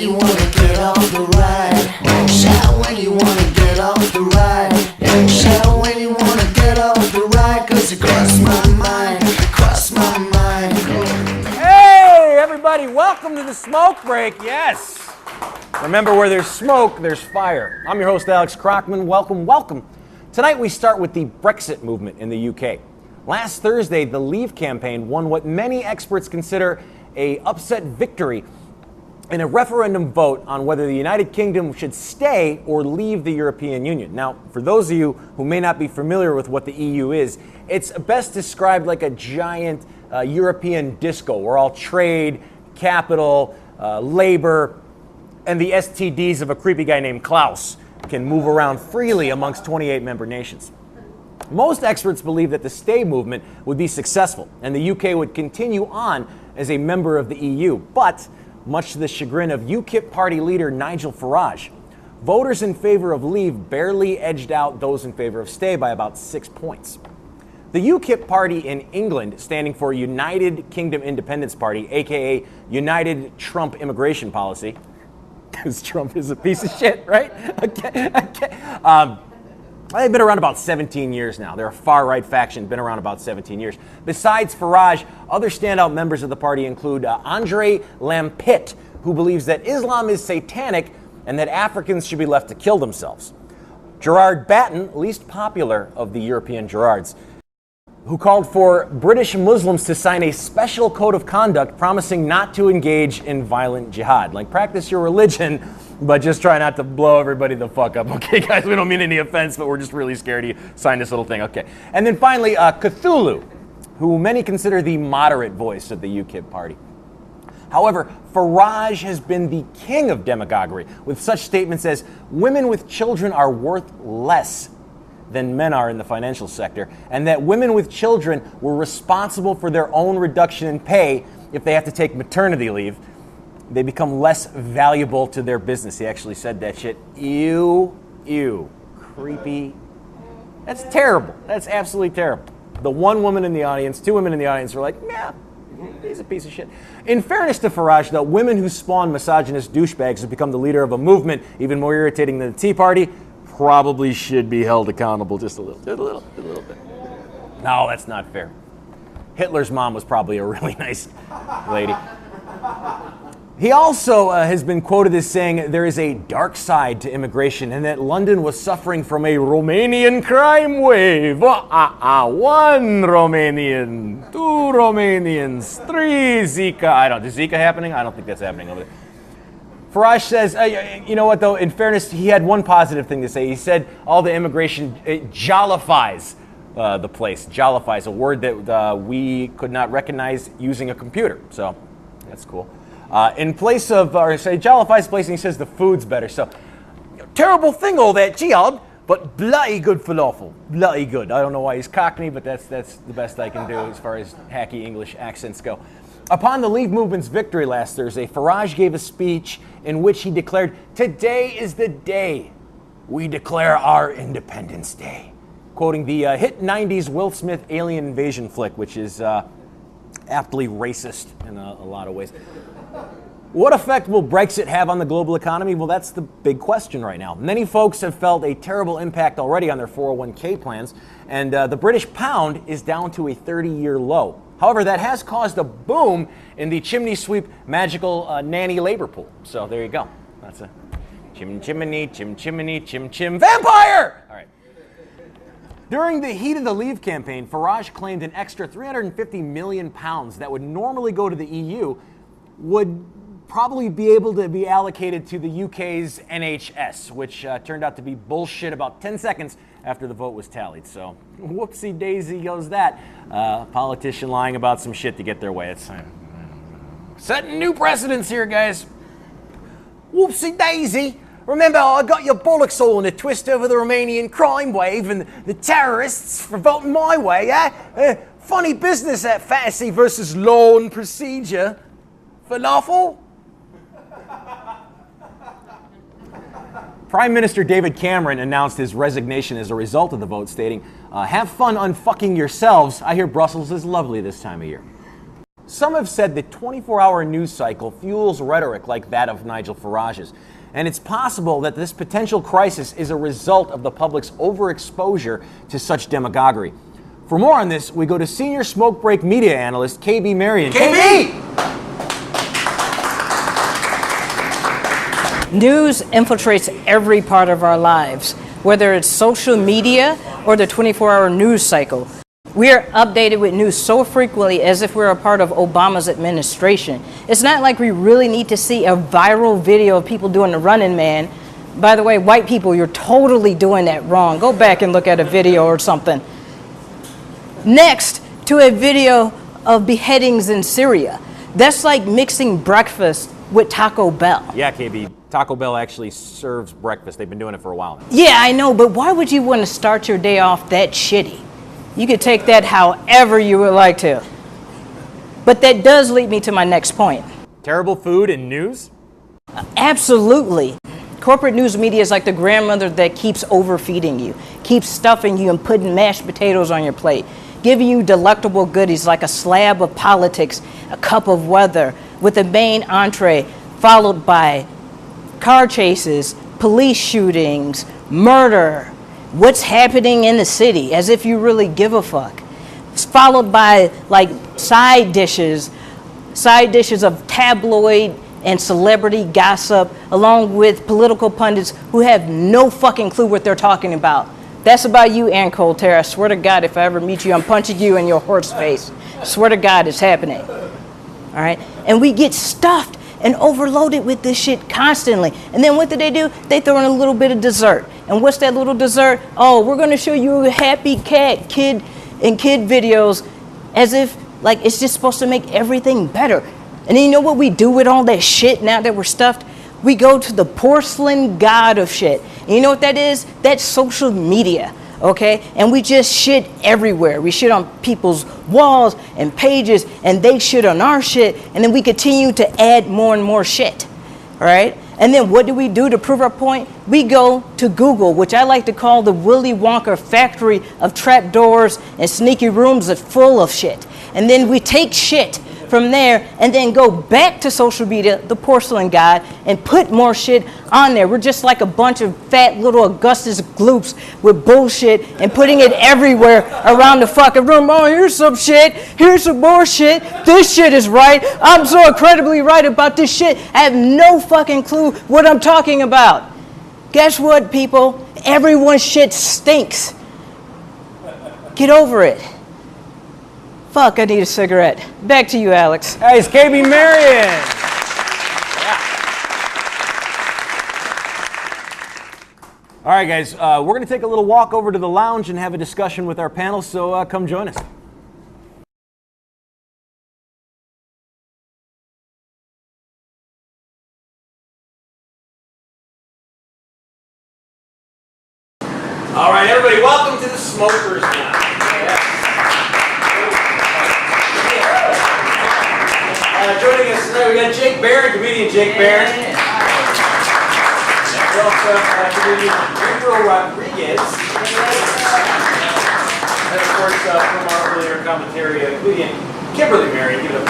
you wanna get off the ride. Shout when you wanna get off the ride. Shout when you wanna get off the ride. Cause you cross my mind, cross my mind. Hey everybody, welcome to the smoke break, yes. Remember, where there's smoke, there's fire. I'm your host, Alex Crockman. Welcome. Tonight we start with the BrExit movement in the UK. Last Thursday, the Leave campaign won what many experts consider an upset victory in a referendum vote on whether the United Kingdom should stay or leave the European Union. Now, for those of you who may not be familiar with what the EU is, it's best described like a giant European disco where all trade, capital, labor, and the STDs of a creepy guy named Klaus can move around freely amongst 28 member nations. Most experts believe that the stay movement would be successful and the UK would continue on as a member of the EU, but much to the chagrin of UKIP party leader Nigel Farage, voters in favor of leave barely edged out those in favor of stay by about 6 points. The UKIP party in England, standing for United Kingdom Independence Party, aka United Trump Immigration Policy, because Trump is a piece of shit, right? They've been around about 17 years now. They're a far-right faction, been around about 17 years. Besides Farage, other standout members of the party include Andre Lampitt, who believes that Islam is satanic and that Africans should be left to kill themselves. Gerard Batten, least popular of the European Gerards, who called for British Muslims to sign a special code of conduct promising not to engage in violent jihad. Like, practice your religion, but just try not to blow everybody the fuck up. Okay, guys, we don't mean any offense, but we're just really scared you sign this little thing. Okay. And then finally, Cthulhu, who many consider the moderate voice of the UKIP party. However, Farage has been the king of demagoguery, with such statements as women with children are worth less than men are in the financial sector, and that women with children were responsible for their own reduction in pay if they have to take maternity leave. They become less valuable to their business. He actually said that shit. Ew, creepy. That's terrible. That's absolutely terrible. The one woman in the audience, two women in the audience were like, yeah, he's a piece of shit. In fairness to Farage, though, women who spawn misogynist douchebags have become the leader of a movement even more irritating than the Tea Party probably should be held accountable just a little bit. No, that's not fair. Hitler's mom was probably a really nice lady. He also has been quoted as saying there is a dark side to immigration and that London was suffering from a Romanian crime wave. One Romanian, two Romanians, three Zika. Is Zika happening? I don't think that's happening over there. Farage says, you know what though, in fairness, he had one positive thing to say. He said all the immigration jollifies the place. Jollifies, a word that we could not recognize using a computer. So that's cool. In place of, or say jollifies the place, and he says the food's better. So terrible thing all that jihad, but bloody good falafel. Bloody good. I don't know why he's Cockney, but that's the best I can do as far as hacky English accents go. Upon the Leave movement's victory last Thursday, Farage gave a speech in which he declared, "Today is the day we declare our Independence Day," quoting the hit 90s Will Smith alien invasion flick, which is aptly racist in a lot of ways. What effect will Brexit have on the global economy? Well, that's the big question right now. Many folks have felt a terrible impact already on their 401k plans, and the British pound is down to a 30-year low. However, that has caused a boom in the chimney sweep magical nanny labor pool. So there you go. That's a chimney, chim vampire! All right. During the heat of the Leave campaign, Farage claimed an extra £350 million that would normally go to the EU would probably be able to be allocated to the UK's NHS, which turned out to be bullshit about 10 seconds after the vote was tallied. So whoopsie daisy goes that. Politician lying about some shit to get their way. It's setting new precedents here, guys. Whoopsie daisy. Remember, I got your bollocks all in a twist over the Romanian crime wave and the terrorists for voting my way, yeah? Funny business, that fantasy versus law and procedure. Falafel? Prime Minister David Cameron announced his resignation as a result of the vote, stating, have fun unfucking yourselves. I hear Brussels is lovely this time of year. Some have said the 24-hour news cycle fuels rhetoric like that of Nigel Farage's. And it's possible that this potential crisis is a result of the public's overexposure to such demagoguery. For more on this, we go to senior smoke break media analyst KB Marion. KB! News infiltrates every part of our lives, whether it's social media or the 24-hour news cycle. We are updated with news so frequently as if we're a part of Obama's administration. It's not like we really need to see a viral video of people doing the running man. By the way, white people, you're totally doing that wrong. Go back and look at a video or something. Next to a video of beheadings in Syria. That's like mixing breakfast with Taco Bell. Yeah, KB, Taco Bell actually serves breakfast. They've been doing it for a while now. Yeah, I know, but why would you want to start your day off that shitty? You could take that however you would like to. But that does lead me to my next point. Terrible food and news? Absolutely. Corporate news media is like the grandmother that keeps overfeeding you, keeps stuffing you and putting mashed potatoes on your plate, giving you delectable goodies like a slab of politics, a cup of weather, with a main entree followed by car chases, police shootings, murder, what's happening in the city, as if you really give a fuck. It's followed by like side dishes of tabloid and celebrity gossip, along with political pundits who have no fucking clue what they're talking about. That's about you, Ann Coulter. I swear to God, if I ever meet you, I'm punching you in your horse face. I swear to God, it's happening. All right? And we get stuffed and overloaded with this shit constantly. And then what do? They throw in a little bit of dessert. And what's that little dessert? Oh, we're going to show you a happy cat kid videos as if like it's just supposed to make everything better. And then you know what we do with all that shit now that we're stuffed? We go to the porcelain god of shit. And you know what that is? That's social media, okay? And we just shit everywhere. We shit on people's walls and pages, and they shit on our shit, and then we continue to add more and more shit, all right? And then what do we do to prove our point? We go to Google, which I like to call the Willy Wonka factory of trapdoors and sneaky rooms that's full of shit. And then we take shit from there and then go back to social media, the porcelain god, and put more shit on there. We're just like a bunch of fat little Augustus gloops with bullshit and putting it everywhere around the fucking room. Oh, here's some shit. Here's some more shit. This shit is right. I'm so incredibly right about this shit. I have no fucking clue what I'm talking about. Guess what, people? Everyone's shit stinks. Get over it. Fuck, I need a cigarette. Back to you, Alex. Hey, it's KB Marion. Yeah. All right, guys, we're going to take a little walk over to the lounge and have a discussion with our panel, so come join us. All right, everybody, welcome to the Smokers Lounge. Joining us tonight, we got Jake Barron, comedian Jake Barron. We also have comedian Gabriel Rodriguez. And of course, from our earlier commentary, comedian Kimberly Marion. Give it up.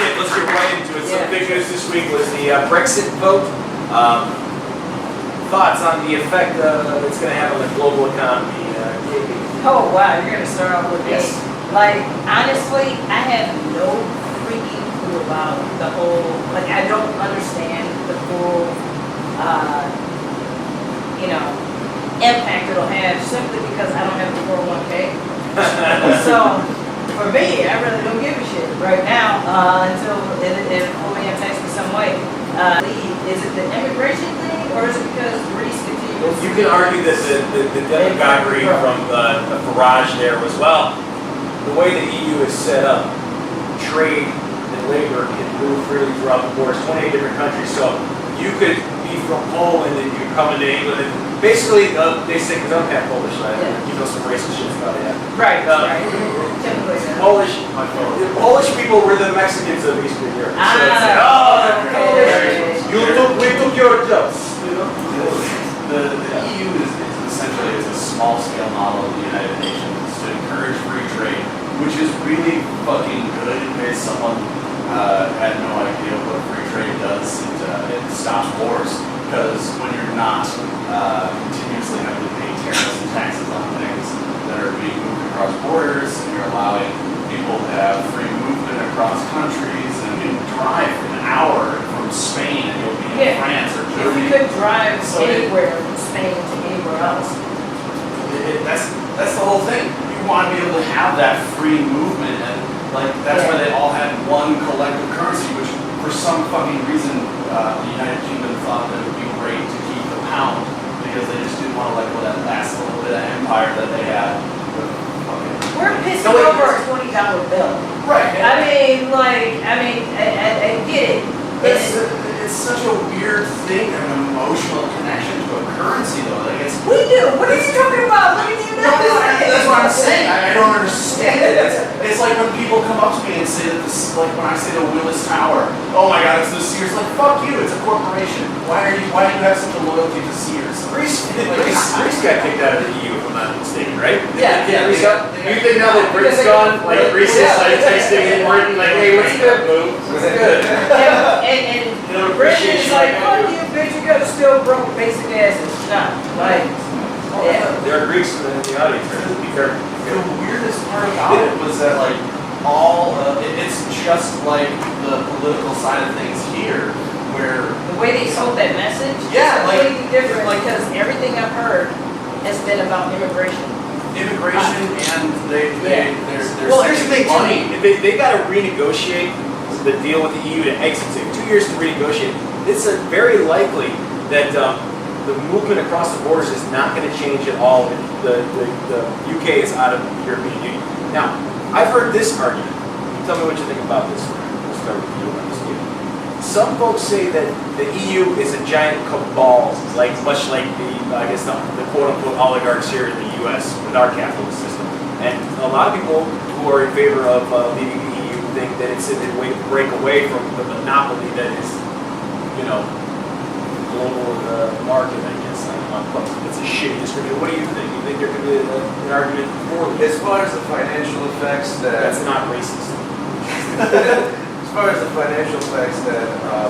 Okay, let's get right into it. Some big news this week was the BrExit vote. Thoughts on the effect it's going to have on the global economy, KB? Oh, wow, you're going to start off with Yes. this. Like, honestly, I have no freaking clue about the whole, like, I don't understand the full, impact it'll have simply because I don't have the 401k. So, for me, I really don't give a shit right now until it fully impacts me some way. Is it the immigration thing, or is it because Greece continues? You can argue that the demagoguery from the Farage there was, well, the way the EU is set up, trade and labor can move freely throughout the borders, 28 different countries. So you could be from Poland and you come into England, and basically they say, because I'm half Polish, you know some racist shit about it. Right. Polish people were the Mexicans of Eastern Europe. So it's like, we took your jobs. You know? The EU is essentially a small-scale model of the United Nations to encourage free trade which is really fucking good in case someone had no idea what free trade does. It stops wars, because when you're not continuously having to pay tariffs and taxes on things that are being moved across borders, and you're allowing people to have free movement across countries, and you can drive for an hour from Spain and you'll be in France or Germany. If you could drive anywhere from Spain to anywhere else. That's the whole thing. You want to be able to have that free movement, and like that's why they all had one collective currency, which for some fucking reason the United Kingdom thought that it would be great to keep the pound, because they just didn't want to let go of that last little bit of empire that they had. We're pissing over a $20 bill. Right. I get it. It's such a weird thing, an emotional connection to a currency, though. Like We do. What are you talking about? What are you doing? That's what I'm saying. I don't understand it. It's like when people come up to me and say that this, like when I say the Willis Tower, oh my God, it's the Sears. Like, fuck you, it's a corporation. Why do you have such a loyalty to Sears? Greece got kicked out of the EU, if I'm not mistaken, right? Yeah. You think now that Britain's gone, like Greece is like texting in Britain, like, hey, what's good, boo? What's good? And Britain is like, fuck you, bitch, you gotta still broke basic asses. Nah, like, There are Greeks in the audience, right? Be careful. The weirdest part about it was that like it's just like the political side of things here, where the way they sold that message is completely different, because everything I've heard has been about immigration. And they're Well, here's the thing, money. They got to renegotiate the deal with the EU to exit. So 2 years to renegotiate. It's very likely that the movement across the borders is not going to change at all. The UK is out of the European Union. Now, I've heard this argument. Tell me what you think about this. We'll start with you on this deal. Some folks say that the EU is a giant cabal, much like the quote-unquote oligarchs here in the U.S. with our capitalist system. And a lot of people who are in favor of leaving the EU think that it's a way to break away from the monopoly that is, global market, I guess. It's a shitty description. What do you think? You think there could be an argument for this? As far as the financial effects That's not racist. as far as the financial effects that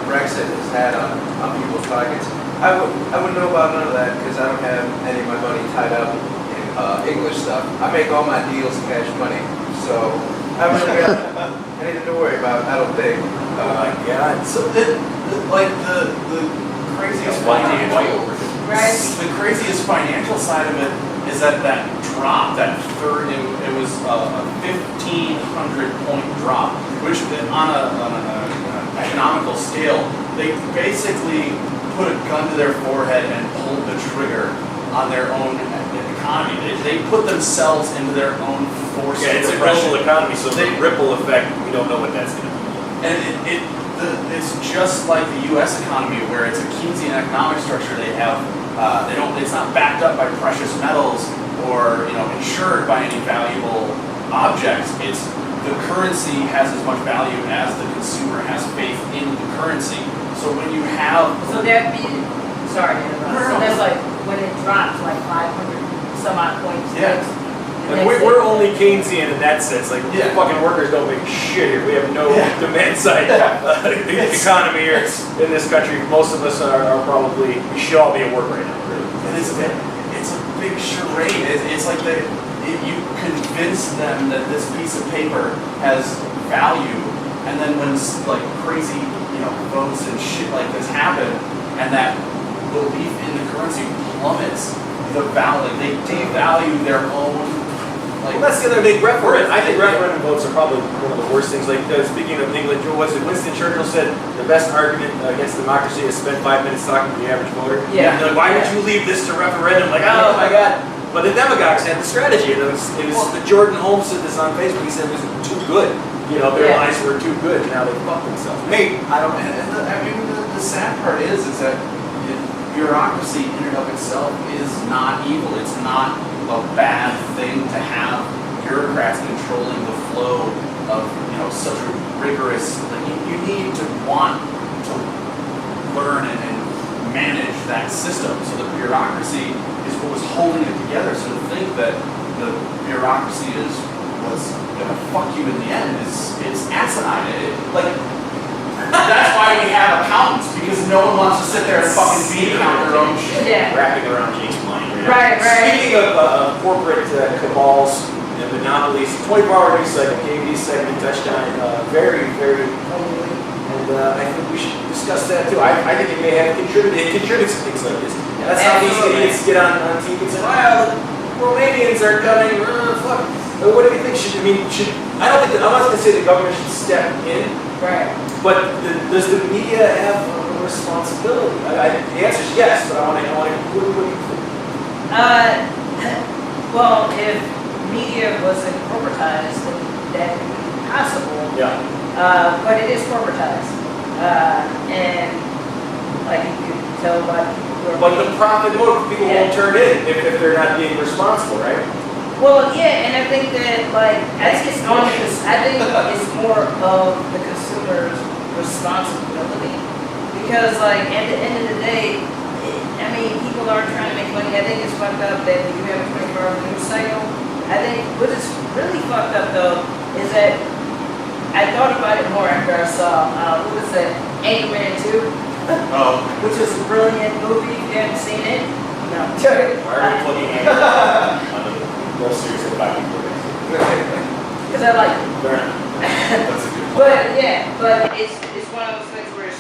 Brexit has had on people's pockets, I wouldn't know about none of that, because I don't have any of my money tied up in English stuff. I make all my deals cash money, so I haven't really got anything to worry about, I don't think. Oh my God. So the craziest the craziest financial side of it is that drop, it was a 1,500 point drop, which on an economical scale, they basically put a gun to their forehead and pulled the trigger on their own economy. They put themselves into their own force. Yeah, it's a global economy, so the ripple effect, we don't know what that's going to be. And it's just like the U.S. economy, where it's a Keynesian economic structure. They have, it's not backed up by precious metals or insured by any valuable objects. It's the currency has as much value as the consumer has faith in the currency. So when you have Sorry to interrupt. So that's like when it drops like 500 some odd points. Yeah. Like we're only Keynesian in that sense. Like the fucking workers don't make shit here. We have no demand side economy here in this country. Most of us are probably, we should all be at work right now. Really. And it's a big charade. It's like you convince them that this piece of paper has value, and then when like crazy votes and shit like this happen, and that belief in the currency plummets, the value, they devalue their own. Well, that's the other big referendum. I think referendum votes are probably one of the worst things. Like, speaking of England, Winston Churchill said the best argument against democracy is spend 5 minutes talking to the average voter. Yeah. Like, why would you leave this to referendum? Like, oh my God. But the demagogues had the strategy. And it was Jordan Holmes said this on Facebook. He said it was too good. Their lives were too good. And now they fuck themselves. Hey, the sad part is that bureaucracy in and of itself is not evil. It's not a bad thing to have bureaucrats controlling the flow of such a rigorous. You need to want to learn and manage that system. So the bureaucracy is what was holding it together. So to think that the bureaucracy is was gonna fuck you in the end is asinine. That's why we have accountants, because no one wants to sit there and fucking beat count their own shit. Yeah. Wrapping around Jake's money. Right. Speaking of corporate cabals and monopolies, 24-hour news cycle, KB's segment touched on it very, very heavily, and I think we should discuss that too. I think it may have contributed. It contributes to things like this. That's how these idiots get on TV and say, "Well, the Romanians are coming." Fuck. What do you think? I don't think I'm not going to say the government should step in. Right. But does the media have a responsibility? The answer is yes, but I want to. What do you think? Well, if media wasn't corporatized, then that would be possible. Yeah. But it is corporatized, and like you can tell by people who are. But the profit motive, people won't turn in if they're not being responsible, right? Well, yeah, and I think that I think it's more of the consumer's responsibility, because at the end of the day, I mean, people are trying to make money. I think it's fucked up that you have a 24-hour news cycle. I think what is really fucked up though is that I thought about it more after I saw what was that, Anchorman 2, which is a brilliant movie. If you haven't seen it, no. Why are we plugging in? More serious about people. Because I like it. Fair enough. That's a good point. But it's one of those things where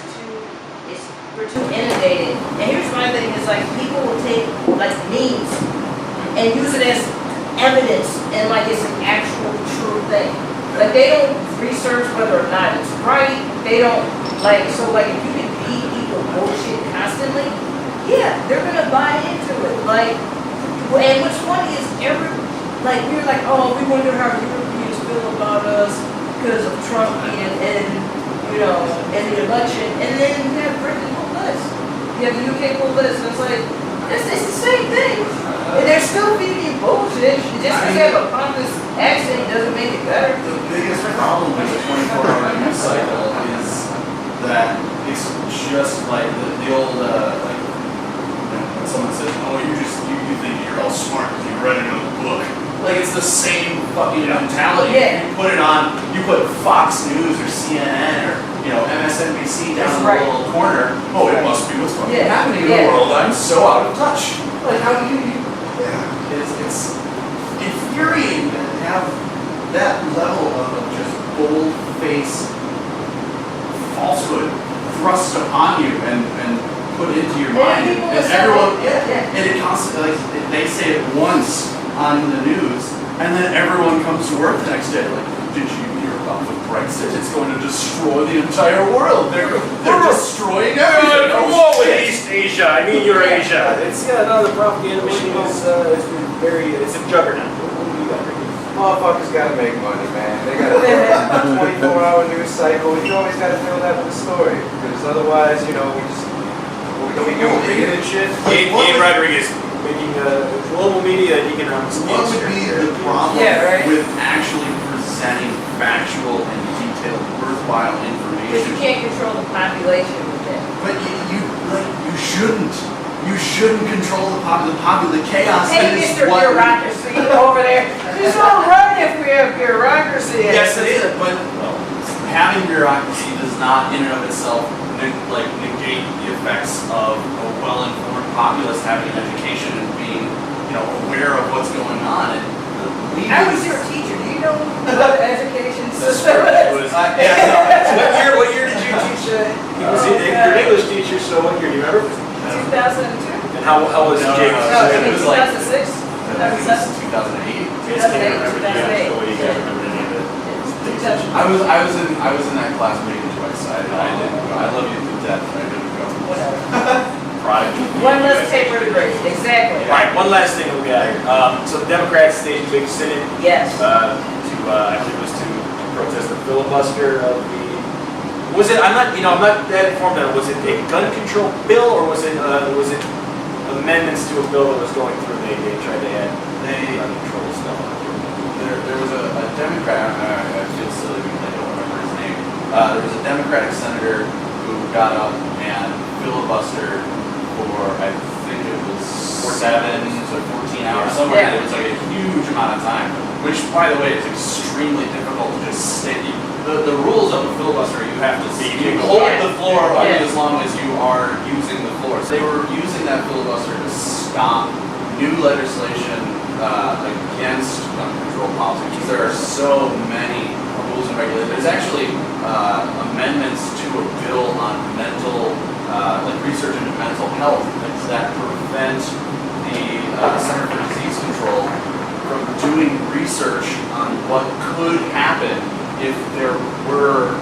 we're too inundated. And here's my thing: is people will take memes and use it as evidence, and it's an actual true thing. They don't research whether or not it's right. They don't so if you can feed people bullshit constantly, yeah, they're gonna buy into it. And what's funny is we were oh, we wonder how Europeans feel about us because of Trump and the election, and then you have Britain on the list, you have the UK on the list, and it's the same thing, and they're still feeding you bullshit. Just because you have a pompous accent doesn't make it better. The biggest problem with the 24-hour news cycle is that it's just like the old when someone says, "Oh, you think you're all smart because you read another book." It's the same fucking mentality. Yeah. You put Fox News or CNN or MSNBC down in the little corner. Oh, it must be what's fucking happening in the world. I'm so out of touch. How do you? It's infuriating to have that level of just bold-faced falsehood thrust upon you and put into your mind. And everyone, and it constantly they say it once on the news, and then everyone comes to work the next day did you hear about the BrExit? It's going to destroy the entire world. They're destroying everything. Whoa, East Asia. I mean Eurasia. The propaganda machine it's a juggernaut. Motherfuckers gotta make money, man. They gotta have a 24-hour news cycle. You always gotta fill that with a story, because otherwise, we do reading and shit. Gabe Rodriguez. Making global media and economics. What would be the problem with actually presenting factual and detailed, worthwhile information? Because you can't control the population with that. But you shouldn't. You shouldn't control the chaos. Hey, Mr. Bureaucracy over there. It's all right if we have bureaucracy. Yes, it is. But having bureaucracy does not, in and of itself, negate the effects of a well-informed populace having an education and being, aware of what's going on. And I was your teacher. Do you know what education system is? What year did you teach? He was your English teacher. So what year? Do you remember? 2002. And how was Jake? No, It was 2006. 2008. 2008. I was in that class meeting twice. I didn't go. I love you to death, but I didn't go. Whatever. Pride. One less paper to grade. Exactly. All right, one last thing that we got here. So the Democrats staged a big sit-in. Yes. I believe it was to protest the filibuster of the. Was it? I'm not that informed on it. Was it a gun control bill or was it amendments to a bill that was going through? They tried to add gun control stuff. There was a Democrat. I feel silly because I don't remember his name. There was a Democratic senator who got up and filibustered for I think it was 7 to 14 hours. Somewhere it was a huge amount of time. which, by the way, is extremely difficult to just say. The rules of a filibuster, you have to hold the floor only as long as you are using the floor. So they were using that filibuster to stop new legislation against gun control policy, because there are so many rules and regulations. There's actually amendments to a bill on mental, research into mental health that prevent the Center for Disease Control from doing research on what could happen if there were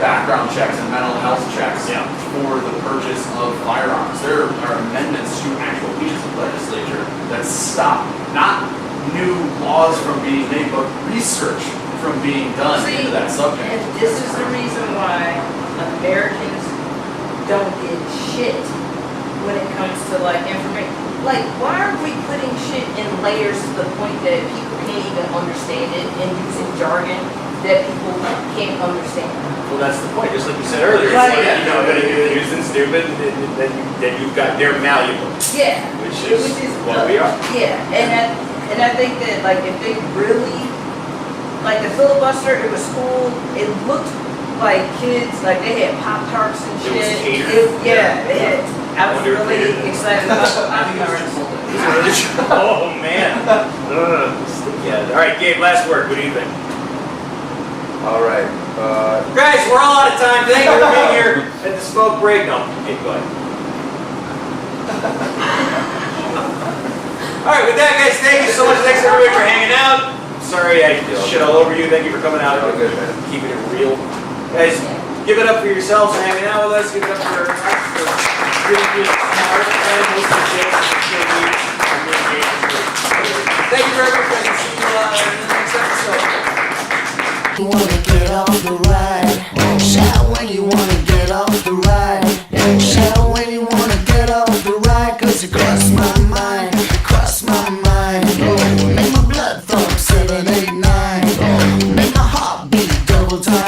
background checks and mental health checks for the purchase of firearms. There are amendments to actual pieces of legislature that stop not new laws from being made, but research from being done into that subject. And this is the reason why Americans don't get shit when it comes to information. Why are we putting shit in layers to the point that people can't even understand it and using jargon that people can't understand? Well, that's the point. Just like you said earlier, it's going to do news and stupid, then you've got they're malleable. Yeah, which is what we are. Yeah, and I think that if they really the filibuster, it was cool. It looked like kids, they had Pop-Tarts and shit. It was catered. I was really excited about the Pop-Tarts. Oh man. Yeah. All right, Gabe. Last word. What do you think? All right. Guys, we're all out of time. Thank you for being here at the smoke break. No, okay, go ahead. All right, with that, guys, thank you so much. Thanks everybody for hanging out. Sorry I shit all over you. Thank you for coming out. Good, man. Keeping it real. Guys, give it up for yourselves for hanging out with us. Give it up for us for being smart and hosting James and JD. Thank you very much, guys. See you in the next episode. You wanna get off the ride. Shout when you wanna get off the ride. Shout when you wanna get off the ride. Cause you cross my mind, cross my mind. Make my blood thump 7, 8, 9. Make my heart beat double time.